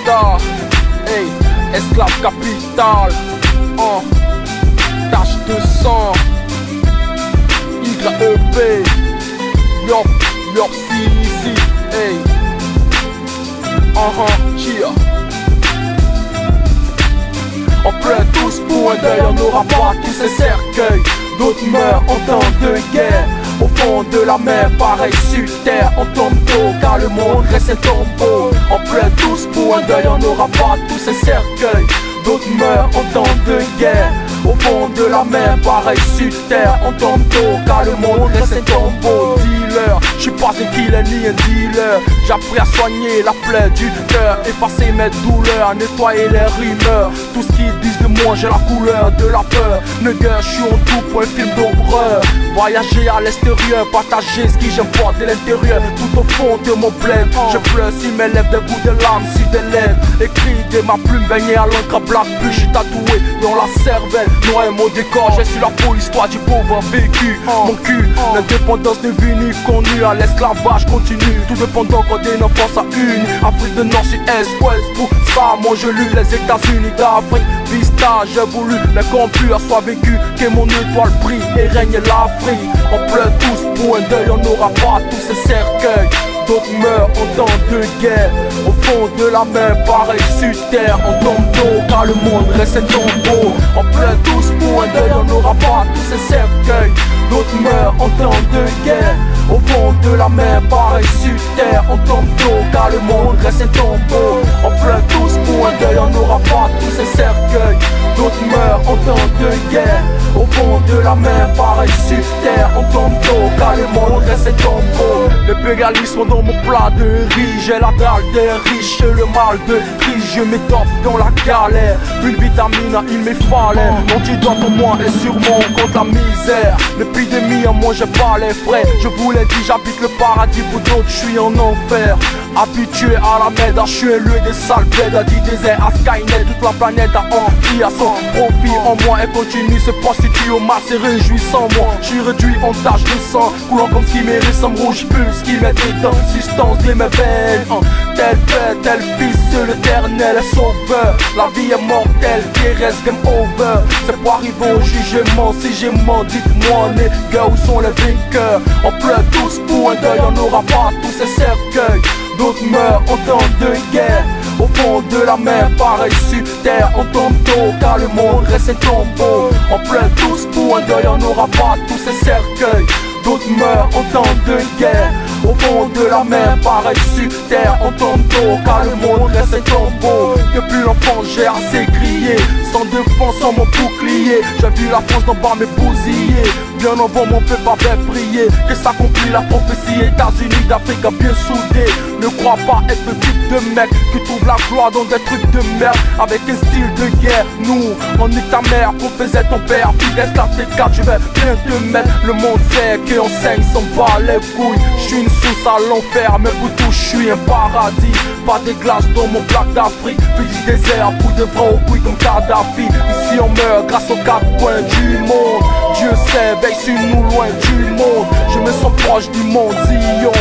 capital, hey, esclave capital, tache de sang, YEP, York City, hey, cheer. On pleure tous pour un deuil, on n'aura pas tous ces cercueils. D'autres meurent en temps de guerre. Au fond de la mer, pareil sur terre, on tombe tôt car le monde reste un tombeau. On pleure tous pour un deuil, on n'aura pas tous ces cercueils. D'autres meurent en temps de guerre. Au fond de la mer, pareil sur terre, on tombe tôt car le monde reste un tombeau. Dealer, je suis pas un killer ni un dealer. J'ai appris à soigner la plaie du cœur, effacer mes douleurs, nettoyer les rumeurs. Tout ce qu'ils disent de moi, j'ai la couleur de la peur. Nigga, je suis en tout pour un film d'horreur. Voyager à l'extérieur, partager ce qui j'importe de l'intérieur. Tout au fond de mon bled, je pleure si mes lèvres, des bouts de larmes sur des lèvres. Écrit de ma plume baignée à l'encre à black, puis je suis tatoué dans la cervelle. Noir mon décor, j'ai su la peau, l'histoire du pauvre vécu. Mon cul, l'indépendance devenue connue, à l'esclavage continue. Tout dépendant quand d'une enfance à une. Afrique de Nord, Sud-Est, Ouest, pour ça, moi je lus les États-Unis d'Afrique. Vista, j'ai voulu, mais qu'on pur soit vécu, que mon étoile brille et règne l'Afrique. On pleure tous pour un deuil, on n'aura pas tous ces cercueils. D'autres meurent en temps de guerre. Au fond de la mer, pareil sur terre, on tombe tôt car le monde reste un tombeau. On pleure tous pour un deuil, on n'aura pas tous ces cercueils. D'autres meurent en temps de guerre. Au fond de la mer, pareil sur terre, on tombe tôt car le monde reste un tombeau. On pleure tous pour un deuil, on n'aura pas tous ces cercueils. D'autres meurent en temps de guerre. Au fond de la mer, pareil sur terre, on tombe tôt car le monde reste un tombeau. L'impérialisme dans mon plat de riz, j'ai la dalle des riches et le mal de riche. Je m'étoffe dans la galère, une vitamine il me fallait. L'antidote en moi est sûrement contre la misère. L'épidémie en moi j'ai pas les frais. Je vous l'ai dit, j'habite le paradis, pour d'autres je suis en enfer. Habitué à la merde, je suis élevé des sales bêtes. A dit désert à Skynet, toute la planète a envie à son profit. En moi elle continue, se prostitue au mal, c'est réjouissant. Moi je suis réduit en tache de sang, coulant comme ce qui mérite, sans rouge pulse qui met des dents, substance de mes veines. Tel père, tel fils, l'éternel est sauveur. La vie est mortelle, qui reste game over. C'est pour arriver au jugement, si j'ai menti, dites-moi les gars où sont les vainqueurs. On pleure tous pour un deuil, on n'aura pas tous ces cercueils. D'autres meurent en temps de guerre. Au fond de la mer, pareil sur terre, on tombe tôt car le monde reste un tombeau. On pleure tous pour un deuil, on n'aura pas tous ces cercueils. D'autres meurent en temps de guerre. Au fond de la mer, pareil sur terre, on tombe tôt car le monde reste un tombeau. Depuis l'enfance j'ai assez crié, sans défense, sans mon bouclier. J'ai vu la France d'en bas me bousiller. Bien avant mon peuple avait prié que s'accomplit la prophétie. États-Unis d'Afrique a bien soudé. Ne crois pas être le type de mec qui trouve la gloire dans des trucs de merde, avec un style de guerre. Nous, on est ta mère, qu'on faisait ton père. Fidèle la T4, je vais bien te mettre. Le monde sait qu'on saigne, s'en bat les couilles. Je suis une source à l'enfer, mais pour tout, je suis un paradis. Pas des glaces dans mon plaque d'Afrique. Fusil désert, pour de vrai au couilles comme Kadhafi. Ici on meurt grâce aux quatre coins du monde. Dieu sait, veille sur nous loin du monde. Je me sens proche du mont Zion.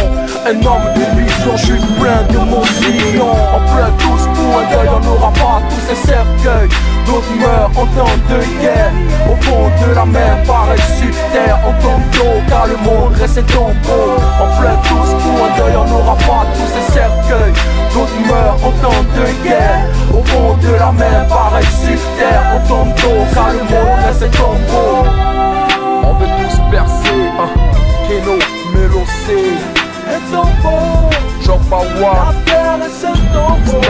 Un homme de vision, je suis plein de mon sillon. On pleure tous pour un deuil, on n'aura pas tous ces cercueils. D'autres meurent en temps de guerre. Au fond de la mer, pareil sur terre, on tombe tôt car le monde reste un tombeau. On pleure tous pour un deuil, on n'aura pas tous ces cercueils. D'autres meurent en temps de guerre. Au fond de la mer, pareil sur terre, on tombe tôt car le monde reste un tombeau. On veut tous percer, Keno, Mélocé, un tombeau. Job Power, la terre est un tombeau.